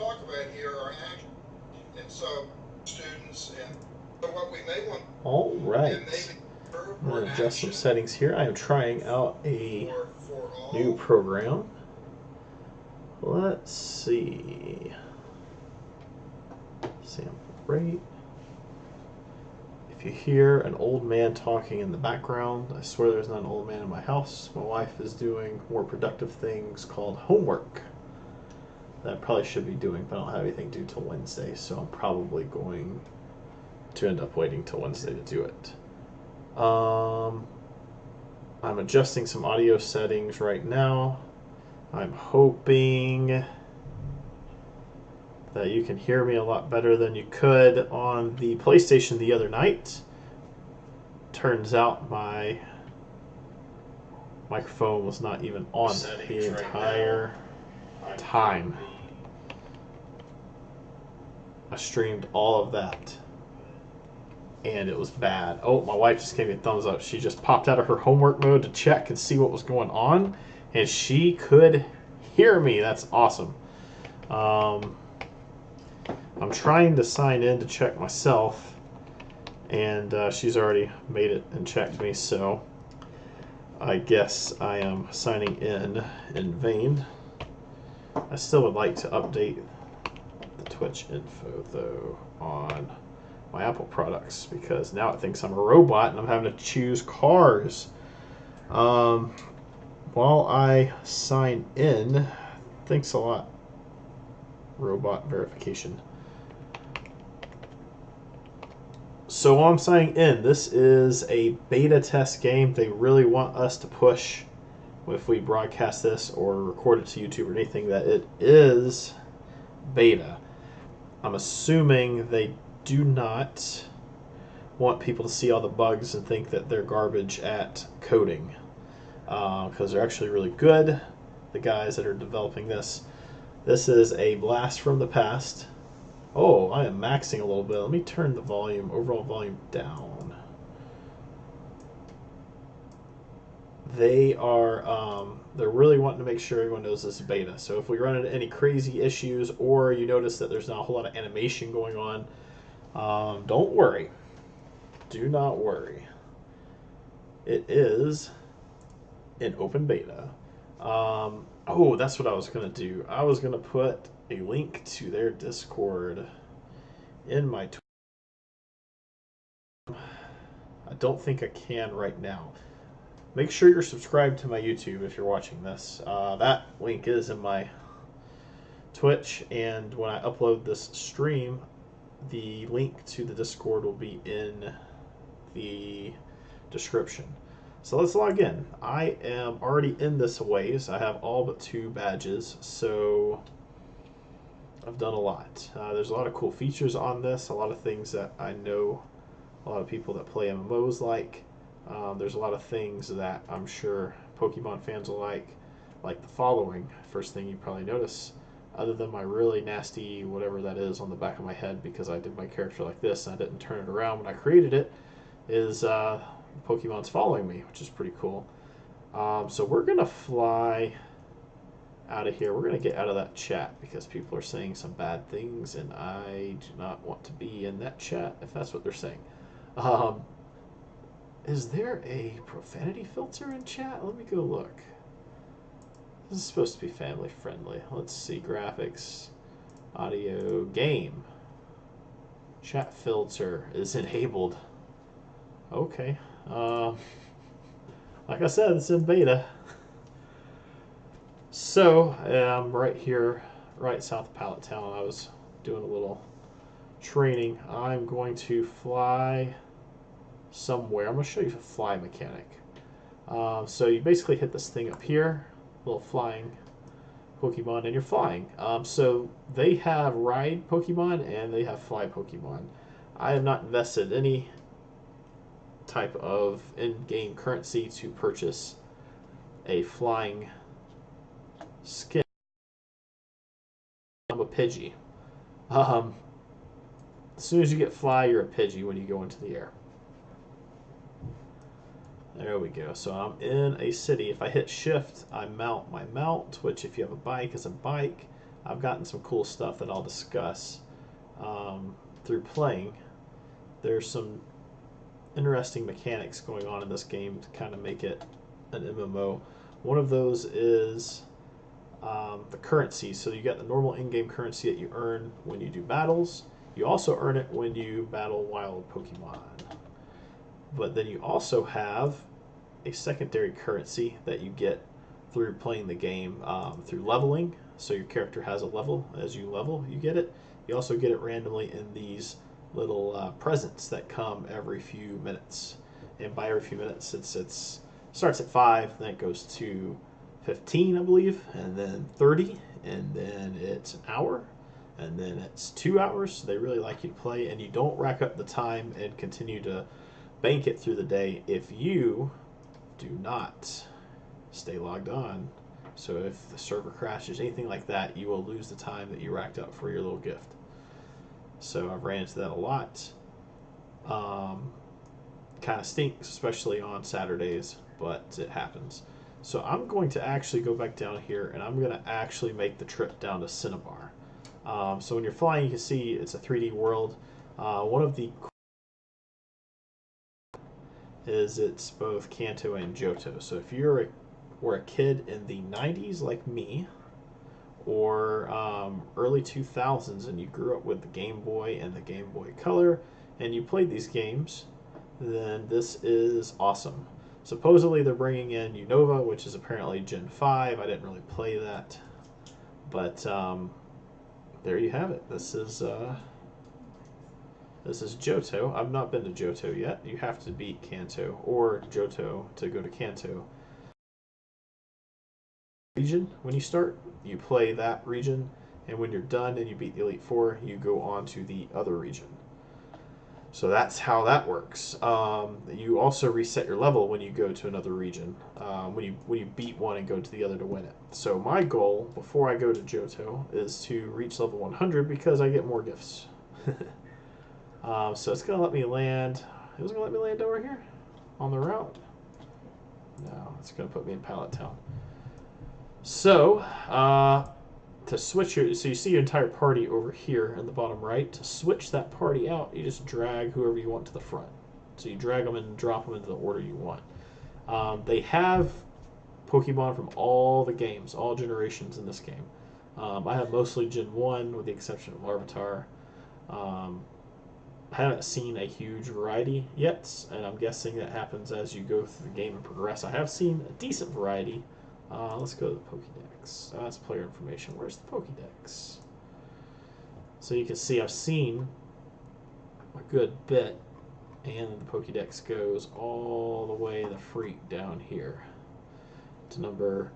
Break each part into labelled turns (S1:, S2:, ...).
S1: talk about here are action. And so students and so what we may want
S2: All right.
S1: I'm
S2: going to adjust some settings here. I am trying out a new program. Let's see. Sample rate. If you hear an old man talking in the background, I swear there's not an old man in my house. My wife is doing more productive things called homework that I probably should be doing, but I don't have anything due till Wednesday, so I'm probably going to end up waiting till Wednesday to do it. I'm adjusting some audio settings right now. I'm hoping that you can hear me a lot better than you could on the PlayStation the other night. Turns out my microphone was not even on the entire time. I streamed all of that, and it was bad. Oh, my wife just gave me a thumbs up. She just popped out of her homework mode to check and see what was going on, and she could hear me. That's awesome. I'm trying to sign in to check myself, and she's already made it and checked me, so I guess I am signing in vain. I still would like to update the Twitch info, though, on my Apple products, because now it thinks I'm a robot and I'm having to choose cars. While I sign in, thanks a lot, robot verification. So while I'm signing in, this is a beta test game. They really want us to push, if we broadcast this or record it to YouTube or anything, that it is beta. I'm assuming they do not want people to see all the bugs and think that they're garbage at coding, because they're actually really good, the guys that are developing this. This is a blast from the past. Oh, I am maxing a little bit. Let me turn the overall volume down. They are, they're really wanting to make sure everyone knows this is beta. So if we run into any crazy issues, or you notice that there's not a whole lot of animation going on, don't worry. Do not worry. It is an open beta. Oh, that's what I was going to do. I was going to put a link to their Discord in my I don't think I can right now. Make sure you're subscribed to my YouTube if you're watching this. That link is in my Twitch, and when I upload this stream, the link to the Discord will be in the description. So let's log in. I am already in this a ways. I have all but 2 badges, so I've done a lot. There's a lot of cool features on this, a lot of things that I know a lot of people that play MMOs like. There's a lot of things that I'm sure Pokemon fans will like the following. First thing you probably notice, other than my really nasty whatever that is on the back of my head because I did my character like this and I didn't turn it around when I created it, is Pokemon's following me, which is pretty cool. So we're going to fly out of here. We're going to get out of that chat because people are saying some bad things, and I do not want to be in that chat if that's what they're saying. Is there a profanity filter in chat? Let me go look. This is supposed to be family friendly. Let's see. Graphics, audio, game. Chat filter is enabled. Okay. Like I said, it's in beta. So, I'm right here, right south of Pallet Town. I was doing a little training. I'm going to fly somewhere. I'm going to show you a fly mechanic. So you basically hit this thing up here, little flying Pokemon, and you're flying. So they have ride Pokemon and they have fly Pokemon. I have not invested any type of in-game currency to purchase a flying skin. I'm a Pidgey. As soon as you get fly, you're a Pidgey when you go into the air. There we go. So I'm in a city. If I hit shift, I mount my mount, which if you have a bike is a bike. I've gotten some cool stuff that I'll discuss through playing. There's some interesting mechanics going on in this game to kind of make it an MMO. One of those is the currency. So you got the normal in-game currency that you earn when you do battles. You also earn it when you battle wild Pokemon. But then you also have a secondary currency that you get through playing the game through leveling. So your character has a level. As you level, you get it. You also get it randomly in these little presents that come every few minutes. And by every few minutes, it starts at 5, then it goes to 15, I believe, and then 30, and then it's an hour, and then it's 2 hours. So they really like you to play, and you don't rack up the time and continue to bank it through the day if you do not stay logged on. So if the server crashes, anything like that, you will lose the time that you racked up for your little gift. So I've ran into that a lot. Kind of stinks, especially on Saturdays, but it happens. So I'm going to actually go back down here, and I'm going to actually make the trip down to Cinnabar. So when you're flying, you can see it's a 3D world. One of the is it's both Kanto and Johto. So if you were a kid in the 90s like me, or early 2000s, and you grew up with the Game Boy and the Game Boy Color, and you played these games, then this is awesome. Supposedly they're bringing in Unova, which is apparently Gen 5. I didn't really play that, but there you have it. This is Johto. I've not been to Johto yet. You have to beat Kanto or Johto to go to Kanto. Region when you start, you play that region, and when you're done and you beat the Elite Four, you go on to the other region. So that's how that works. You also reset your level when you go to another region, when you beat one and go to the other to win it. So my goal before I go to Johto is to reach level 100 because I get more gifts. So it's gonna let me land. It was gonna let me land over here on the route. No, it's gonna put me in Pallet Town. So to switch so you see your entire party over here in the bottom right. To switch that party out, you just drag whoever you want to the front. So you drag them and drop them into the order you want. They have Pokemon from all the games, all generations in this game. I have mostly Gen 1 with the exception of Larvitar. I haven't seen a huge variety yet, and I'm guessing that happens as you go through the game and progress. I have seen a decent variety. Let's go to the Pokédex. That's player information. Where's the Pokédex? So you can see I've seen a good bit, and the Pokédex goes all the way the freak down here to number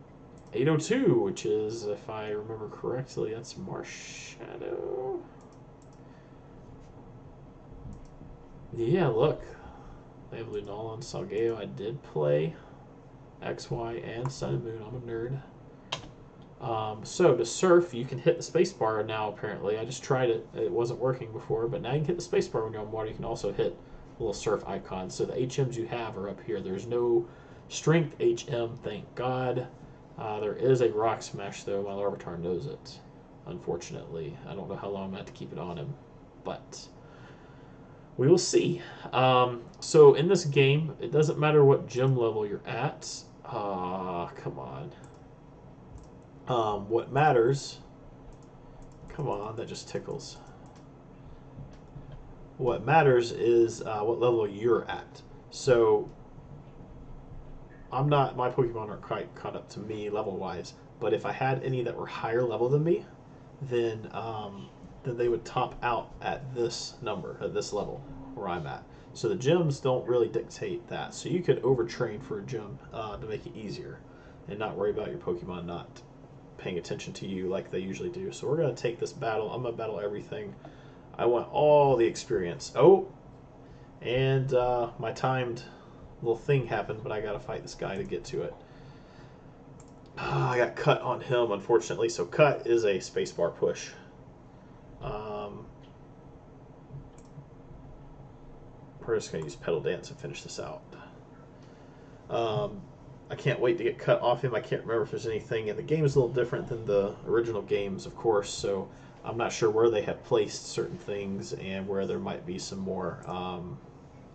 S2: 802, which is, if I remember correctly, that's Marshadow. Yeah, look. They have Lunala and Salgeo. I did play X, Y, and Sun and Moon. I'm a nerd. So to surf, you can hit the spacebar now, apparently. I just tried it. It wasn't working before, but now you can hit the spacebar when you're on water. You can also hit little surf icons. So the HMs you have are up here. There's no strength HM, thank God. There is a rock smash, though. My Larvitar knows it, unfortunately. I don't know how long I'm going to have to keep it on him, but we will see. So in this game, it doesn't matter what gym level you're at. Come on. What matters... Come on, that just tickles. What matters is what level you're at. So my Pokemon aren't quite caught up to me level-wise, but if I had any that were higher level than me, then they would top out at this number, at this level where I'm at. So the gyms don't really dictate that. So you could overtrain for a gym to make it easier and not worry about your Pokemon not paying attention to you like they usually do. So we're going to take this battle. I'm going to battle everything. I want all the experience. Oh, and my timed little thing happened, but I got to fight this guy to get to it. I got cut on him, unfortunately. So cut is a spacebar push. We're just going to use Pedal Dance and finish this out. I can't wait to get cut off him. I can't remember if there's anything, and the game is a little different than the original games, of course, so I'm not sure where they have placed certain things and where there might be some more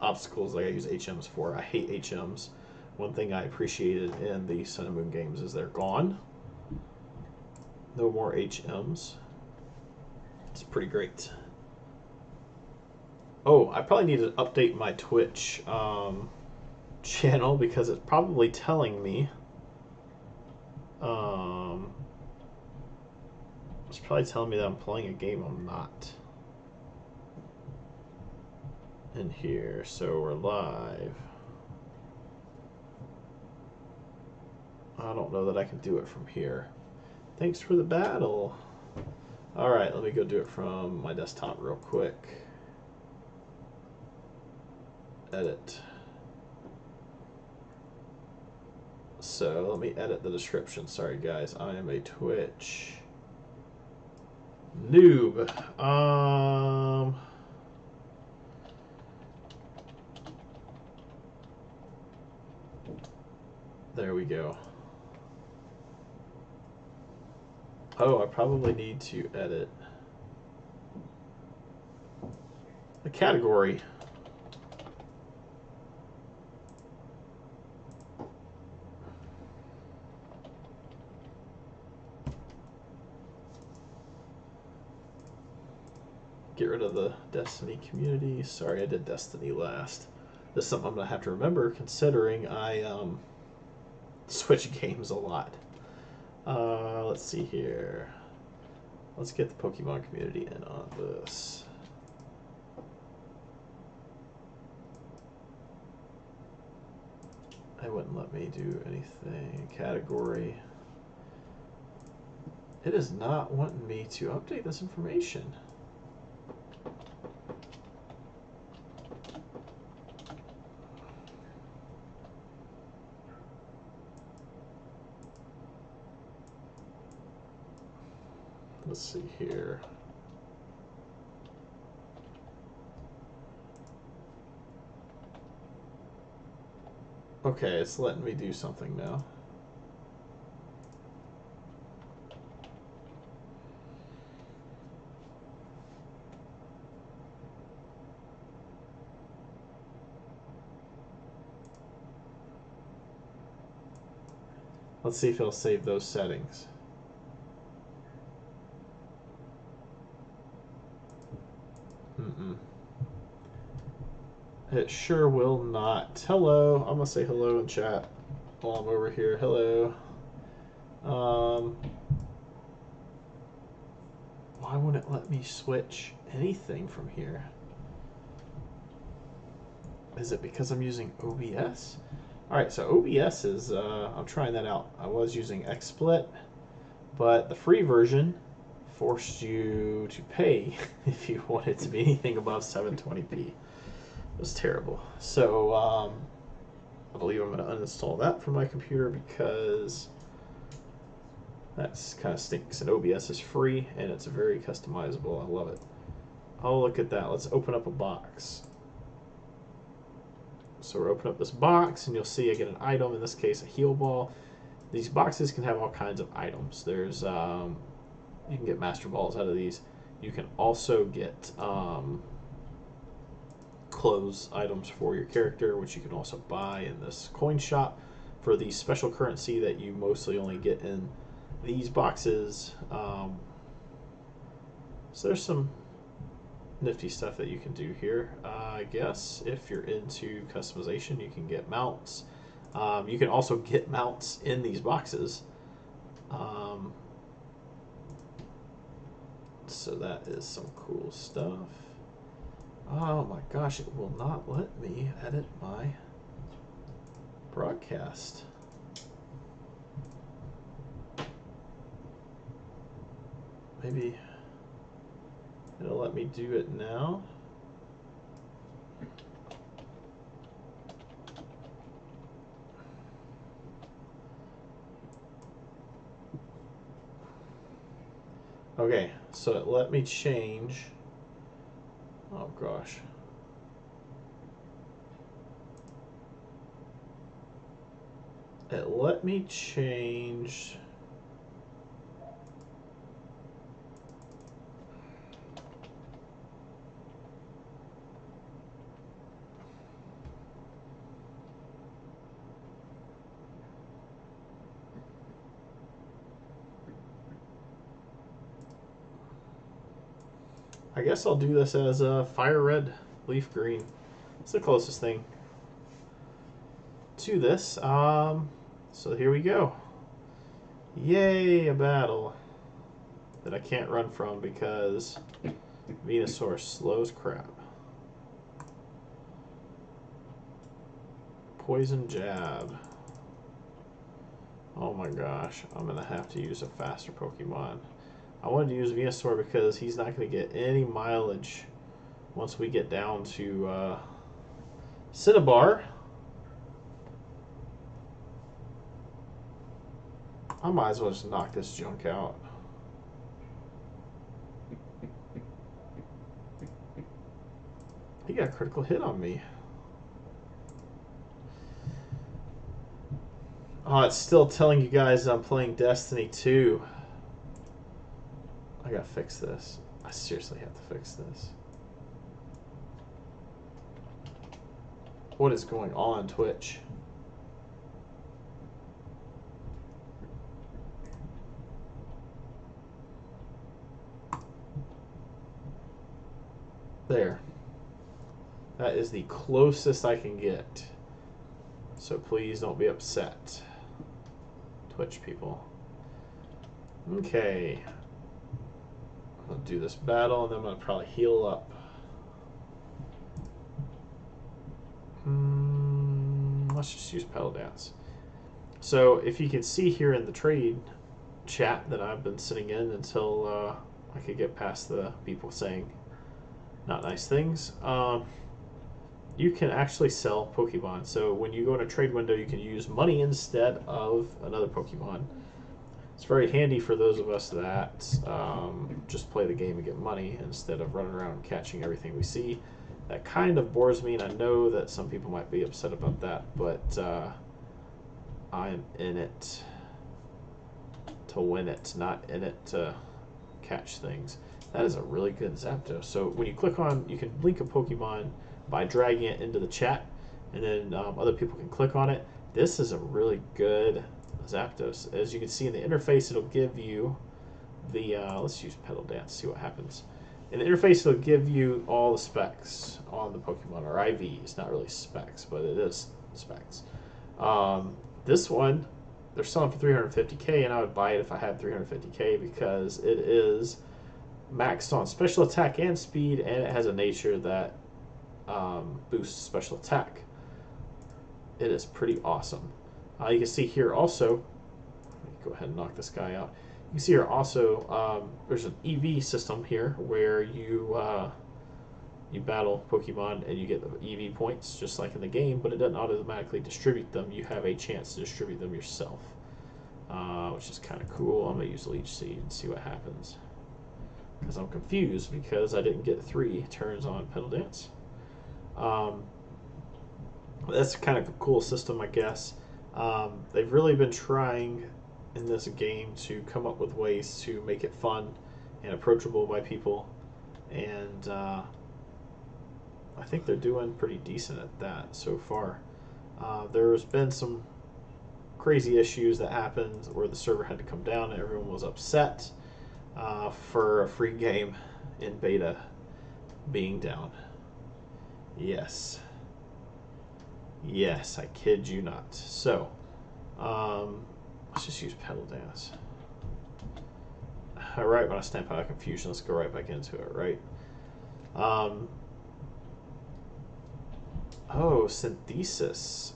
S2: obstacles like I use HMs for. I hate HMs. One thing I appreciated in the Sun and Moon games is they're gone. No more HMs. It's pretty great. Oh, I probably need to update my Twitch channel because it's probably telling me it's probably telling me that I'm playing a game I'm not in here. So we're live. I don't know that I can do it from here. Thanks for the battle. Alright, let me go do it from my desktop real quick. Edit. So let me edit the description. Sorry guys, I am a Twitch noob. There we go. Oh, I probably need to edit the category. Get rid of the Destiny community. Sorry, I did Destiny last. This is something I'm going to have to remember considering I switch games a lot. Let's see here. Let's get the Pokemon community in on this. It wouldn't let me do anything. Category. It is not wanting me to update this information. Let's see here. Okay, it's letting me do something now. Let's see if it'll save those settings. It sure will not. Hello. I'm going to say hello in chat while I'm over here. Hello. Why won't it let me switch anything from here? Is it because I'm using OBS? Alright, so OBS is, I'm trying that out. I was using XSplit, but the free version forced you to pay if you wanted to be anything above 720p. It was terrible. So, I believe I'm going to uninstall that from my computer because that's kind of stinks. And OBS is free and it's very customizable. I love it. Oh, look at that. Let's open up a box. So we're opening up this box and you'll see I get an item, in this case a heal ball. These boxes can have all kinds of items. There's you can get master balls out of these. You can also get clothes items for your character, which you can also buy in this coin shop for the special currency that you mostly only get in these boxes. So there's some nifty stuff that you can do here. I guess if you're into customization, you can get mounts. You can also get mounts in these boxes. So that is some cool stuff. Oh my gosh, it will not let me edit my broadcast. Maybe it'll let me do it now. Okay, so it let me change. Oh gosh. it let me change. I guess I'll do this as a fire red, leaf green. It's the closest thing to this. So here we go. Yay, a battle that I can't run from because Venusaur slow as crap. Poison jab. Oh my gosh, I'm gonna have to use a faster Pokemon. I wanted to use Venusaur because he's not going to get any mileage once we get down to Cinnabar. I might as well just knock this junk out. He got a critical hit on me. Oh, it's still telling you guys I'm playing Destiny 2. I gotta fix this. I seriously have to fix this. What is going on, Twitch? There. That is the closest I can get. So please don't be upset, Twitch people. Okay. I'll do this battle and then I'm going to probably heal up. Let's just use Pedal Dance. So if you can see here in the trade chat that I've been sitting in until I could get past the people saying not nice things, you can actually sell Pokemon. So when you go in a trade window, you can use money instead of another Pokemon. It's very handy for those of us that just play the game and get money instead of running around and catching everything we see. That kind of bores me, and I know that some people might be upset about that, but I'm in it to win it, not in it to catch things. That is a really good Zapdos. So when you click on, you can link a Pokemon by dragging it into the chat, and then other people can click on it. This is a really good Zapdos. As you can see in the interface, it'll give you the, let's use Pedal Dance, see what happens. In the interface, it'll give you all the specs on the Pokemon, or IVs, not really specs, but it is specs. This one, they're selling for 350K, and I would buy it if I had 350K because it is maxed on special attack and speed, and it has a nature that boosts special attack. It is pretty awesome. You can see here also, let me go ahead and knock this guy out. You can see here also, there's an EV system here where you you battle Pokemon and you get the EV points just like in the game, but it doesn't automatically distribute them. You have a chance to distribute them yourself, which is kind of cool. I'm going to use Leech Seed and see what happens, because I'm confused because I didn't get 3 turns on Pedal Dance. That's kind of a cool system, I guess. They've really been trying in this game to come up with ways to make it fun and approachable by people, and I think they're doing pretty decent at that so far. There's been some crazy issues that happened where the server had to come down and everyone was upset for a free game in beta being down. Yes. Yes, I kid you not. So, let's just use Pedal Dance. Alright, when I snap out of confusion, let's go right back into it, right? Oh, Synthesis.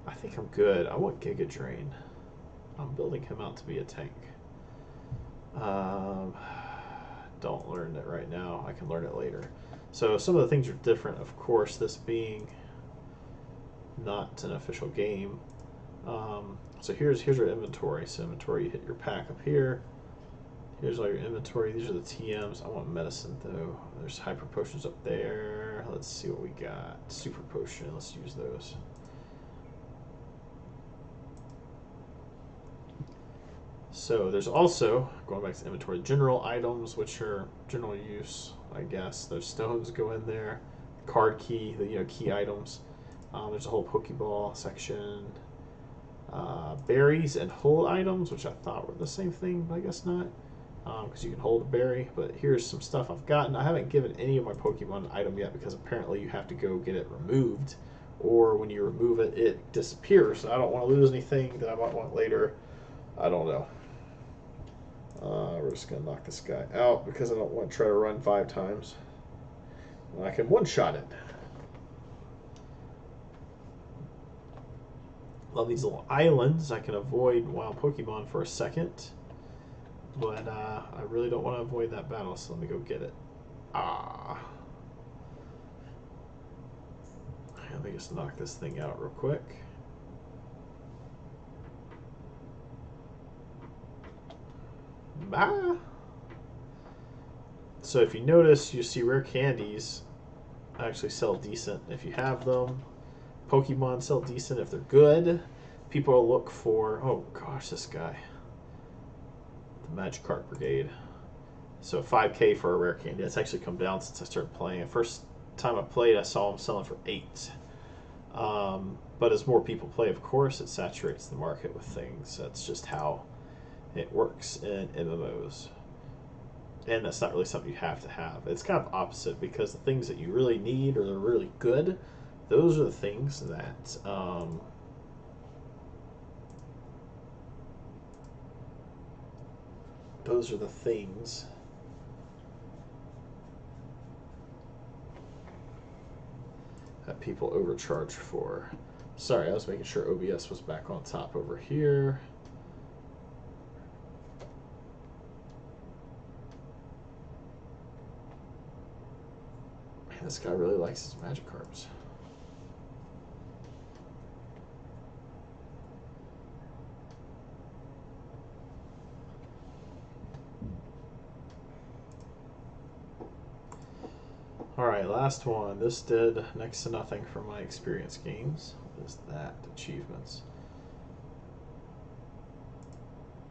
S2: I think I'm good. I want Giga Drain. I'm building him out to be a tank. Don't learn it right now. I can learn it later. So some of the things are different, of course, this being not an official game. So here's your inventory. So inventory, you hit your pack up here. Here's all your inventory. These are the TMs. I want medicine though. There's hyper potions up there. Let's see what we got. Super potion. Let's use those. So there's also, going back to inventory, general items, which are general use, I guess. There's stones go in there, card key, the key items. There's a whole Pokeball section. Berries and hold items, which I thought were the same thing, but I guess not, because you can hold a berry. But here's some stuff I've gotten. I haven't given any of my Pokemon an item yet because apparently you have to go get it removed, or when you remove it, it disappears. So I don't want to lose anything that I might want later. I don't know. We're just going to knock this guy out because I don't want to try to run 5 times. I can one-shot it. Love these little islands. I can avoid wild Pokemon for a second. But I really don't want to avoid that battle, so let me go get it. Let me just knock this thing out real quick. Bah. So if you notice, you see rare candies actually sell decent if you have them. Pokemon sell decent if they're good. People will look for, oh gosh, this guy. The Magikarp Brigade. So 5K for a rare candy. That's actually come down since I started playing. The first time I played, I saw them selling for 8. But as more people play, of course, it saturates the market with things. That's just how it works in MMOs. And that's not really something you have to have. It's kind of opposite, because the things that you really need or are really good, those are the things that that people overcharge for. Sorry, I was making sure OBS was back on top over here. Man, this guy really likes his Magikarps. Alright, last one. This did next to nothing for my experience games. What is that? Achievements.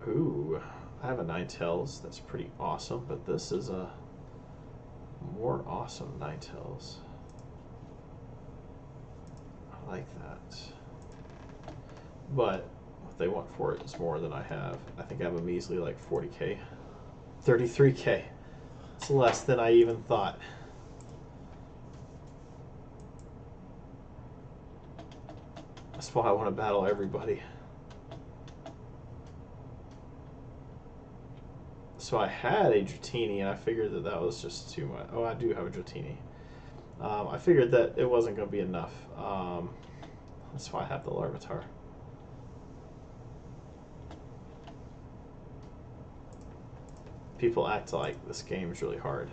S2: Ooh, I have a Ninetales. That's pretty awesome, but this is a more awesome Ninetales. I like that. But what they want for it is more than I have. I think I have a measly like 40K. 33K. It's less than I even thought. That's why I want to battle everybody. So I had a Dratini, and I figured that that was just too much. Oh, I do have a Dratini. I figured that it wasn't going to be enough. That's why I have the Larvitar. People act like this game is really hard.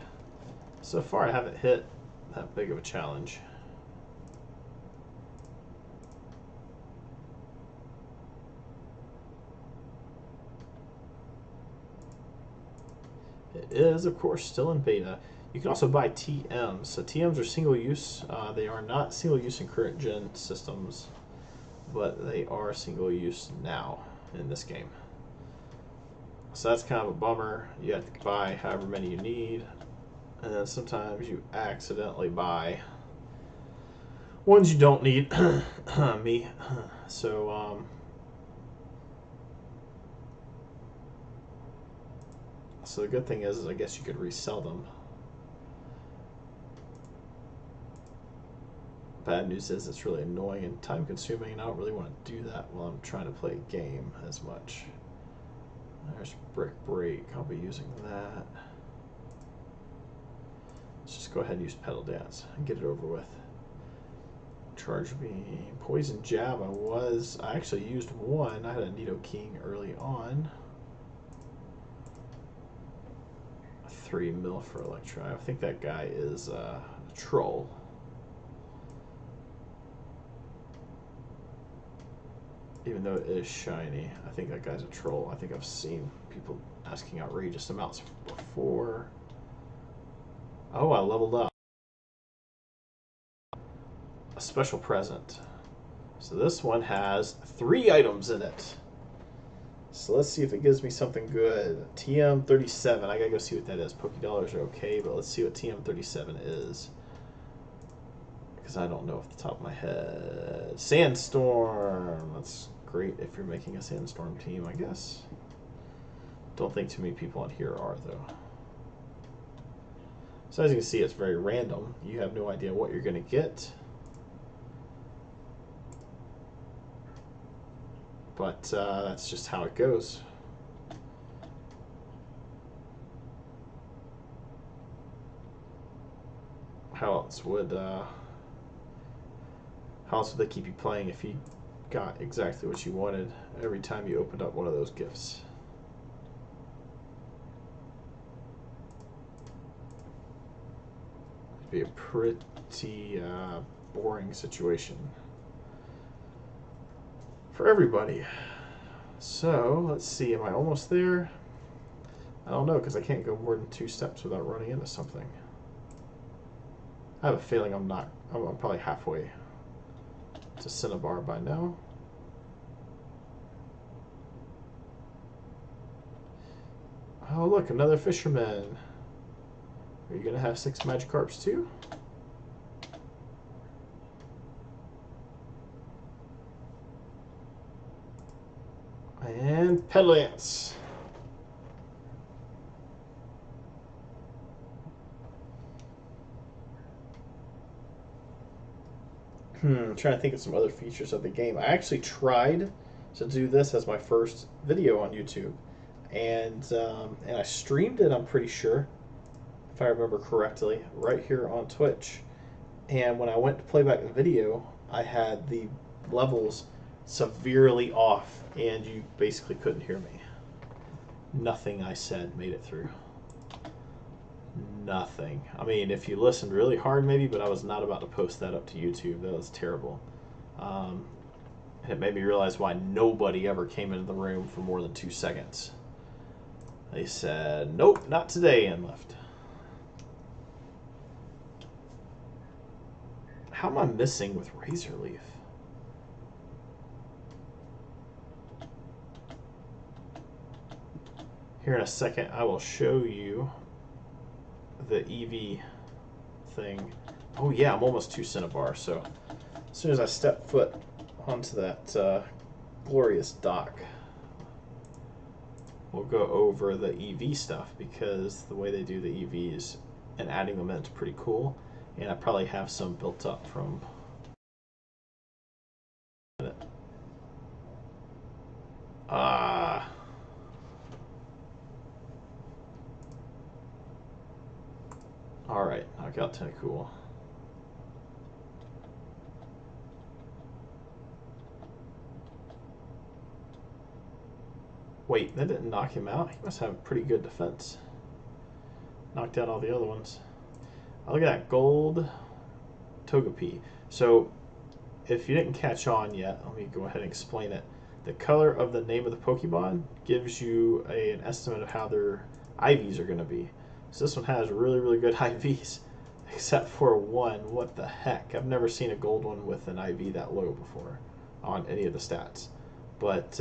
S2: So far, I haven't hit that big of a challenge. It is, of course, still in beta. You can also buy TMs. So TMs are single use. They are not single use in current gen systems, but they are single use now in this game. So that's kind of a bummer. You have to buy however many you need, and then sometimes you accidentally buy ones you don't need. Me. So so the good thing is I guess you could resell them. Bad news is it's really annoying and time consuming, and I don't really want to do that while I'm trying to play a game as much. There's Brick Break. I'll be using that. Let's just go ahead and use Pedal Dance and get it over with. Charge Beam. Poison Jab. I actually used one. I had a Nidoking early on. 3 mil for Electri. I think that guy is a troll. Even though it is shiny, I think that guy's a troll. I think I've seen people asking outrageous amounts before. Oh, I leveled up. A special present. So this one has 3 items in it. So let's see if it gives me something good. TM37. I gotta go see what that is. Pokédollars are okay, but let's see what TM37 is. Because I don't know off the top of my head. Sandstorm. That's great if you're making a Sandstorm team, I guess. Don't think too many people on here are, though. So as you can see, it's very random. You have no idea what you're going to get. But that's just how it goes. How else would they keep you playing if you got exactly what you wanted every time you opened up one of those gifts? It'd be a pretty boring situation for everybody. So let's see, am I almost there? I don't know, because I can't go more than 2 steps without running into something. I have a feeling I'm not. I'm probably halfway to Cinnabar by now. Oh look, another fisherman. Are you gonna have 6 Magikarps too? And Pallet. I'm trying to think of some other features of the game. I actually tried to do this as my first video on YouTube, and I streamed it. I'm pretty sure, if I remember correctly, right here on Twitch. And when I went to play back the video, I had the levels severely off, and you basically couldn't hear me. Nothing I said made it through. Nothing. I mean, if you listened really hard, maybe, but I was not about to post that up to YouTube. That was terrible. And it made me realize why nobody ever came into the room for more than 2 seconds. They said, nope, not today, and left. How am I missing with Razor Leaf? Here in a second, I will show you the EV thing. Oh yeah, I'm almost to Cinnabar, so as soon as I step foot onto that glorious dock, we'll go over the EV stuff, because the way they do the EVs and adding them in is pretty cool, and I probably have some built up from alright, knockout Tentacool. Wait, that didn't knock him out? He must have pretty good defense. Knocked out all the other ones. Oh, look at that gold Togepi. So, if you didn't catch on yet, let me go ahead and explain it. The color of the name of the Pokemon gives you an estimate of how their IVs are going to be. So this one has really, really good IVs, except for one. What the heck? I've never seen a gold one with an IV that low before on any of the stats. But,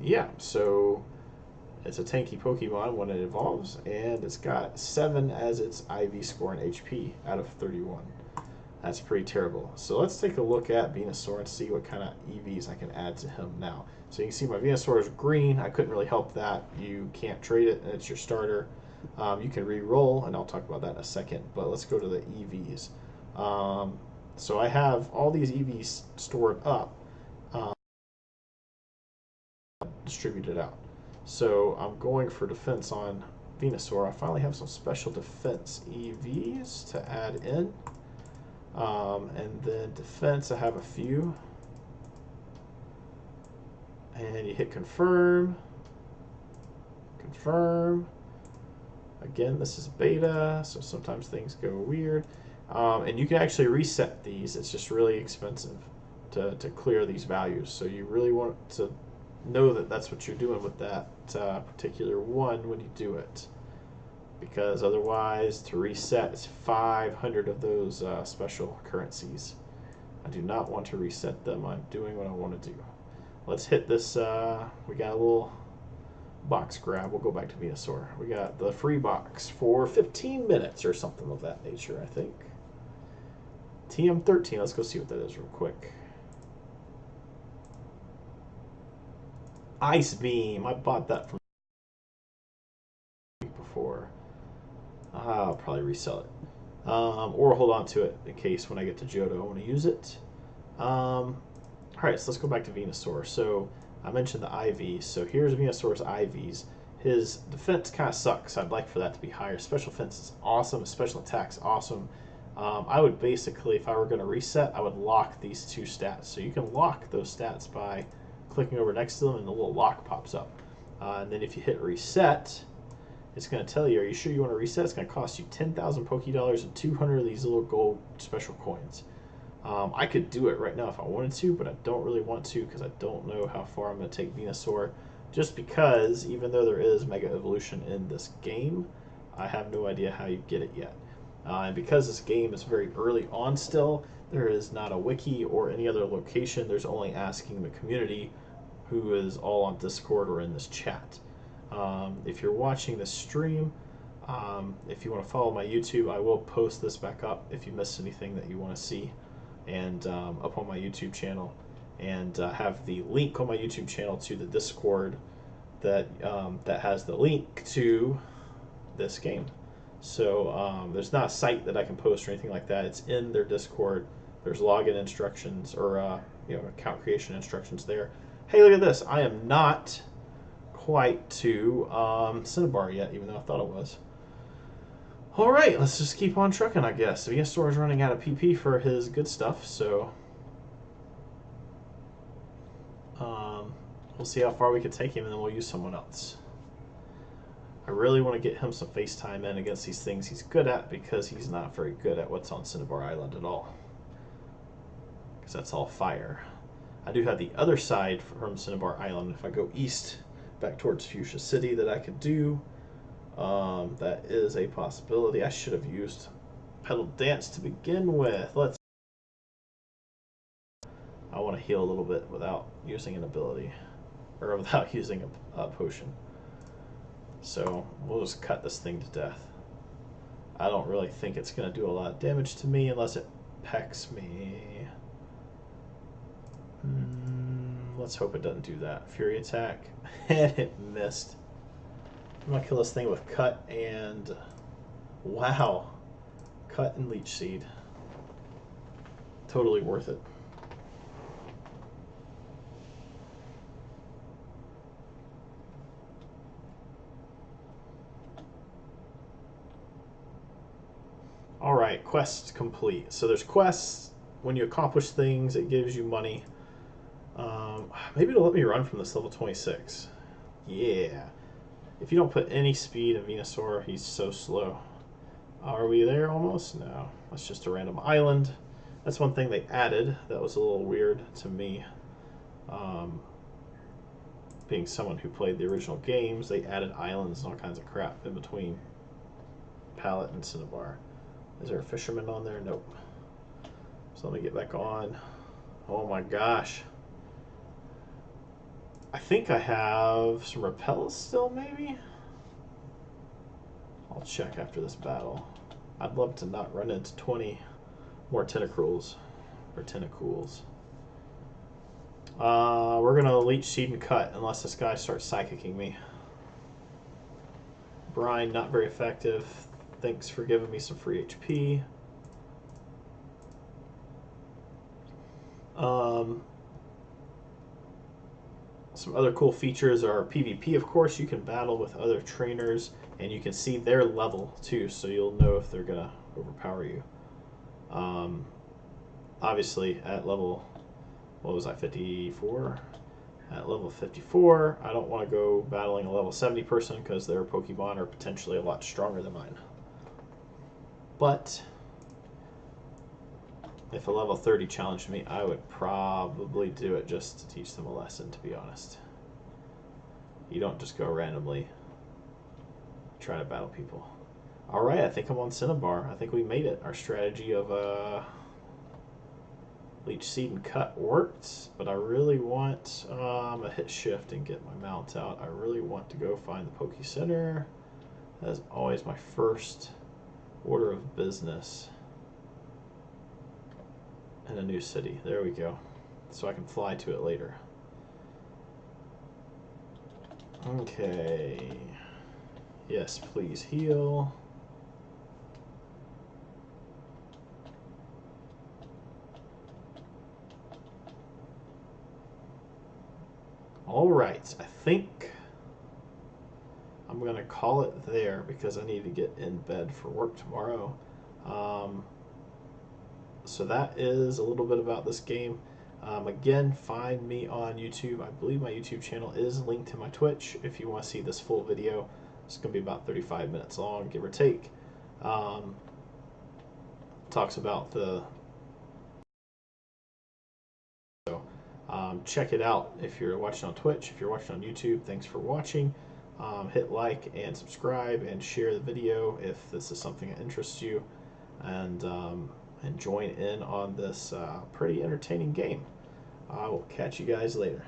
S2: yeah, so it's a tanky Pokemon when it evolves, and it's got 7 as its IV score and HP out of 31. That's pretty terrible. So let's take a look at Venusaur and see what kind of EVs I can add to him now. So you can see my Venusaur is green. I couldn't really help that. You can't trade it, and it's your starter. You can re-roll, and I'll talk about that in a second, but let's go to the EVs. So I have all these EVs stored up, distributed out. So I'm going for defense on Venusaur. I finally have some special defense EVs to add in. And then defense, I have a few. And you hit confirm. Confirm. Again, this is beta, so sometimes things go weird. And you can actually reset these. It's just really expensive to clear these values. So you really want to know that that's what you're doing with that particular one when you do it. Because otherwise, to reset, it's 500 of those special currencies. I do not want to reset them. I'm doing what I want to do. Let's hit this. We got a little box grab. We'll go back to Venusaur. We got the free box for 15 minutes or something of that nature, I think. TM13. Let's go see what that is real quick. Ice Beam. I bought that from before. I'll probably resell it. Or hold on to it in case when I get to Johto I want to use it. Alright, so let's go back to Venusaur. So I mentioned the IVs. So here's Venusaur's IVs. His defense kind of sucks. I'd like for that to be higher. Special defense is awesome. Special attack's awesome. I would basically, if I were going to reset, I would lock these two stats. So you can lock those stats by clicking over next to them and the little lock pops up. And then if you hit reset, it's going to tell you, are you sure you want to reset? It's going to cost you 10,000 Poké Dollars and 200 of these little gold special coins. I could do it right now if I wanted to, but I don't really want to because I don't know how far I'm going to take Venusaur. Just because, even though there is Mega Evolution in this game, I have no idea how you get it yet. And because this game is very early on still, there is not a wiki or any other location. There's only asking the community, who is all on Discord or in this chat. If you're watching this stream, if you want to follow my YouTube, I will post this back up if you missed anything that you want to see, and up on my YouTube channel, and have the link on my YouTube channel to the Discord that that has the link to this game. So there's not a site that I can post or anything like that. It's in their Discord. There's login instructions or account creation instructions there. Hey, look at this! I am not quite to Cinnabar yet, even though I thought it was. Alright, let's just keep on trucking, I guess. Venusaur is running out of PP for his good stuff, so we'll see how far we can take him, and then we'll use someone else. I really want to get him some FaceTime in against these things he's good at, because he's not very good at what's on Cinnabar Island at all. Because that's all fire. I do have the other side from Cinnabar Island. If I go east, back towards Fuchsia City, that I could do. That is a possibility. I should have used Petal Dance to begin with. I want to heal a little bit without using an ability, or without using a potion. So we'll just cut this thing to death. I don't really think it's going to do a lot of damage to me unless it pecks me. Let's hope it doesn't do that. Fury attack, and it missed. I'm gonna kill this thing with Cut and wow, Cut and Leech Seed. Totally worth it. All right, quest complete. So there's quests. When you accomplish things, it gives you money. Maybe it'll let me run from this level 26. Yeah. If you don't put any speed in Venusaur, he's so slow. Are we there almost? No. That's just a random island. That's one thing they added that was a little weird to me. Being someone who played the original games, they added islands and all kinds of crap in between Pallet and Cinnabar. Is there a fisherman on there? Nope. So let me get back on. Oh my gosh. I think I have some repels still, maybe? I'll check after this battle. I'd love to not run into 20 more Tentacruels. Or Tentacools. We're going to Leech Seed and Cut unless this guy starts Psychicking me. Brine, not very effective. Thanks for giving me some free HP. Some other cool features are PvP, of course. You can battle with other trainers, and you can see their level, too, so you'll know if they're going to overpower you. Obviously, at level, what was I, 54? At level 54, I don't want to go battling a level 70 person because their Pokemon are potentially a lot stronger than mine. But if a level 30 challenged me, I would probably do it just to teach them a lesson, to be honest. You don't just go randomly try to battle people. Alright, I think I'm on Cinnabar. I think we made it. Our strategy of Leech Seed and Cut worked, but I really want a hit shift and get my mount out. I really want to go find the Poke Center. That is always my first order of business in a new city. There we go. So I can fly to it later. Okay. Yes, please heal. Alright, I think I'm going to call it there because I need to get in bed for work tomorrow. So that is a little bit about this game. Again, find me on YouTube. I believe my YouTube channel is linked to my Twitch if you want to see this full video. It's going to be about 35 minutes long, give or take. Talks about the... check it out if you're watching on Twitch. If you're watching on YouTube, thanks for watching. Hit like and subscribe and share the video if this is something that interests you, and join in on this pretty entertaining game. I will catch you guys later.